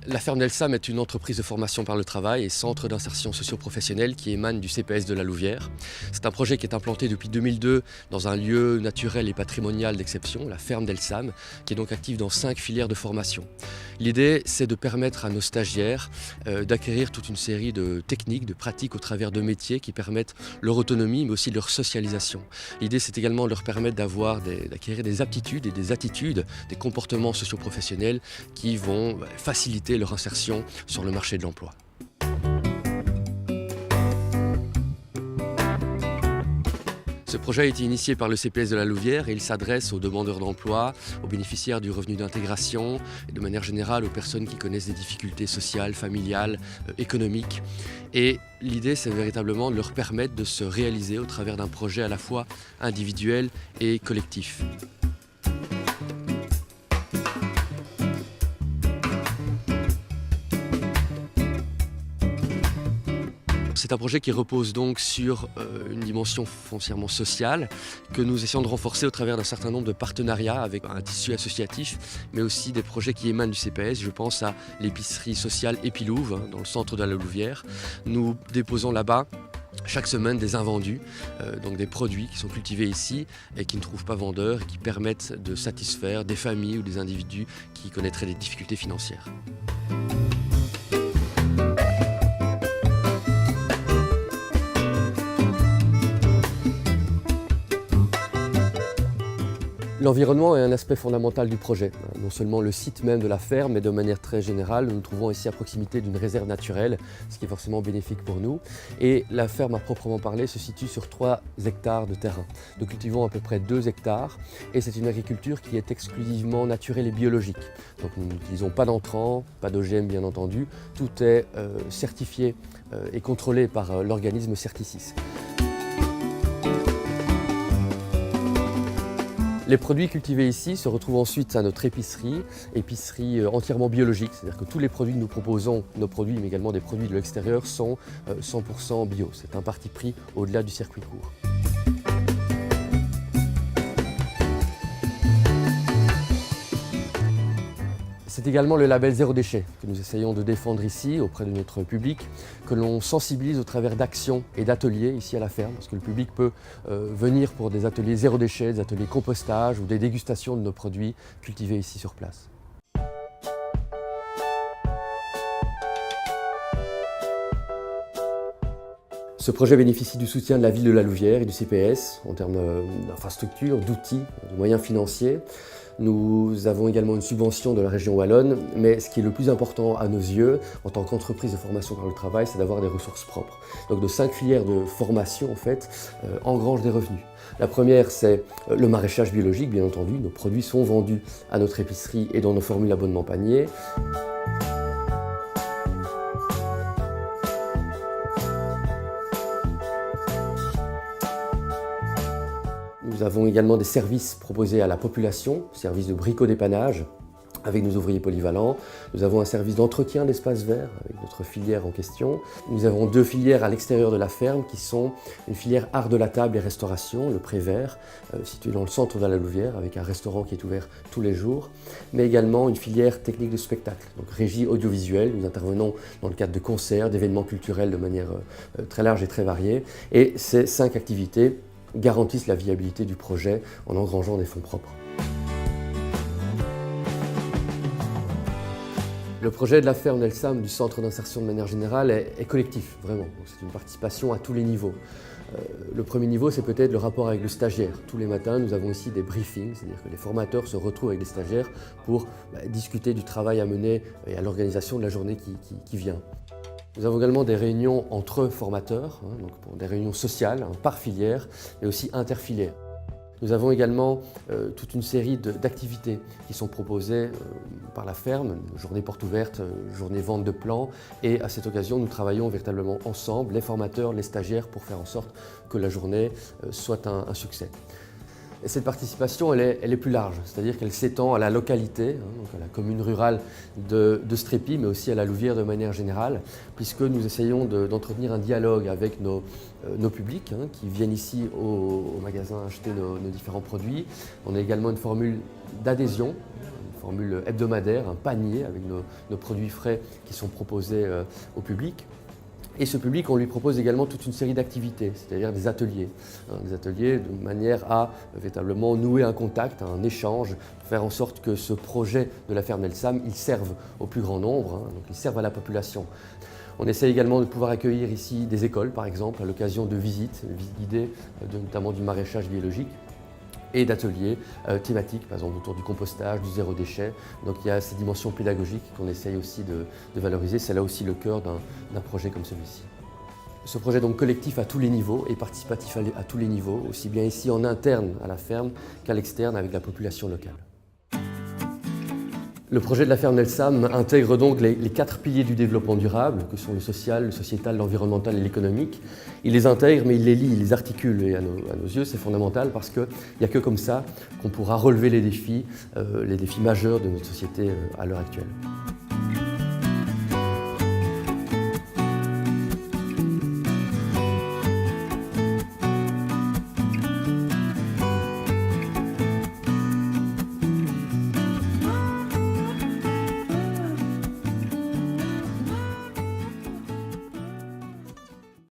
La ferme d'Elsam est une entreprise de formation par le travail et centre d'insertion socio-professionnelle qui émane du CPS de la Louvière. C'est un projet qui est implanté depuis 2002 dans un lieu naturel et patrimonial d'exception, la ferme d'Elsam, qui est donc active dans 5 filières de formation. L'idée, c'est de permettre à nos stagiaires d'acquérir toute une série de techniques, de pratiques au travers de métiers qui permettent leur autonomie, mais aussi leur socialisation. L'idée, c'est également de leur permettre d'acquérir des aptitudes et des attitudes, des comportements socio-professionnels qui vont faciliter leur insertion sur le marché de l'emploi. Ce projet a été initié par le CPS de la Louvière et il s'adresse aux demandeurs d'emploi, aux bénéficiaires du revenu d'intégration et de manière générale aux personnes qui connaissent des difficultés sociales, familiales, économiques. Et l'idée, c'est véritablement de leur permettre de se réaliser au travers d'un projet à la fois individuel et collectif. C'est un projet qui repose donc sur une dimension foncièrement sociale que nous essayons de renforcer au travers d'un certain nombre de partenariats avec un tissu associatif, mais aussi des projets qui émanent du CPS. Je pense à l'épicerie sociale Épilouve, dans le centre de la Louvière. Nous déposons là-bas chaque semaine des invendus, donc des produits qui sont cultivés ici et qui ne trouvent pas vendeurs et qui permettent de satisfaire des familles ou des individus qui connaîtraient des difficultés financières. L'environnement est un aspect fondamental du projet. Non seulement le site même de la ferme, mais de manière très générale, nous nous trouvons ici à proximité d'une réserve naturelle, ce qui est forcément bénéfique pour nous. Et la ferme à proprement parler se situe sur 3 hectares de terrain. Nous cultivons à peu près 2 hectares et c'est une agriculture qui est exclusivement naturelle et biologique. Donc nous n'utilisons pas d'entrants, pas d'OGM bien entendu. Tout est certifié et contrôlé par l'organisme Certicis. Les produits cultivés ici se retrouvent ensuite à notre épicerie entièrement biologique, c'est-à-dire que tous les produits que nous proposons, nos produits mais également des produits de l'extérieur, sont 100% bio. C'est un parti pris au-delà du circuit court. C'est également le label Zéro Déchet que nous essayons de défendre ici auprès de notre public, que l'on sensibilise au travers d'actions et d'ateliers ici à la ferme, parce que le public peut venir pour des ateliers zéro déchet, des ateliers compostage ou des dégustations de nos produits cultivés ici sur place. Ce projet bénéficie du soutien de la ville de la Louvière et du CPS en termes d'infrastructures, d'outils, de moyens financiers. Nous avons également une subvention de la région wallonne, mais ce qui est le plus important à nos yeux, en tant qu'entreprise de formation par le travail, c'est d'avoir des ressources propres. Donc de 5 filières de formation, en fait, engrangent des revenus. La première, c'est le maraîchage biologique, bien entendu. Nos produits sont vendus à notre épicerie et dans nos formules abonnement panier. Nous avons également des services proposés à la population, services de bricot-dépannage avec nos ouvriers polyvalents. Nous avons un service d'entretien d'espaces verts avec notre filière en question. Nous avons 2 filières à l'extérieur de la ferme qui sont une filière art de la table et restauration, le Prévert, situé dans le centre de la Louvière avec un restaurant qui est ouvert tous les jours, mais également une filière technique de spectacle, donc régie audiovisuelle. Nous intervenons dans le cadre de concerts, d'événements culturels de manière très large et très variée. Et ces 5 activités garantissent la viabilité du projet en engrangeant des fonds propres. Le projet de la ferme d'Elsam, du centre d'insertion de manière générale, est collectif, vraiment. C'est une participation à tous les niveaux. Le premier niveau, c'est peut-être le rapport avec le stagiaire. Tous les matins, nous avons ici des briefings, c'est-à-dire que les formateurs se retrouvent avec les stagiaires pour discuter du travail à mener et à l'organisation de la journée qui vient. Nous avons également des réunions entre formateurs, donc pour des réunions sociales, par filière, mais aussi interfilières. Nous avons également toute une série d'activités qui sont proposées par la ferme, journée porte ouverte, journée vente de plants, et à cette occasion, nous travaillons véritablement ensemble, les formateurs, les stagiaires, pour faire en sorte que la journée soit un succès. Et cette participation, elle est plus large, c'est-à-dire qu'elle s'étend à la localité, donc à la commune rurale de Strépy, mais aussi à la Louvière de manière générale, puisque nous essayons d'entretenir un dialogue avec nos publics qui viennent ici au magasin acheter nos différents produits. On a également une formule d'adhésion, formule hebdomadaire, un panier avec nos produits frais qui sont proposés au public. Et ce public, on lui propose également toute une série d'activités, c'est-à-dire des ateliers. Des ateliers de manière à véritablement nouer un contact, un échange, faire en sorte que ce projet de la ferme Nelsam, il serve au plus grand nombre, donc il serve à la population. On essaie également de pouvoir accueillir ici des écoles, par exemple, à l'occasion de visites guidées, notamment du maraîchage biologique, et d'ateliers thématiques, par exemple autour du compostage, du zéro déchet. Donc il y a ces dimensions pédagogiques qu'on essaye aussi de valoriser. C'est là aussi le cœur d'un projet comme celui-ci. Ce projet est donc collectif à tous les niveaux et participatif à tous les niveaux, aussi bien ici en interne à la ferme qu'à l'externe avec la population locale. Le projet de la ferme Nelsam intègre donc les 4 piliers du développement durable, que sont le social, le sociétal, l'environnemental et l'économique. Il les intègre, mais il les lie, il les articule. Et à nos yeux, c'est fondamental parce qu'il n'y a que comme ça qu'on pourra relever les défis majeurs de notre société à l'heure actuelle.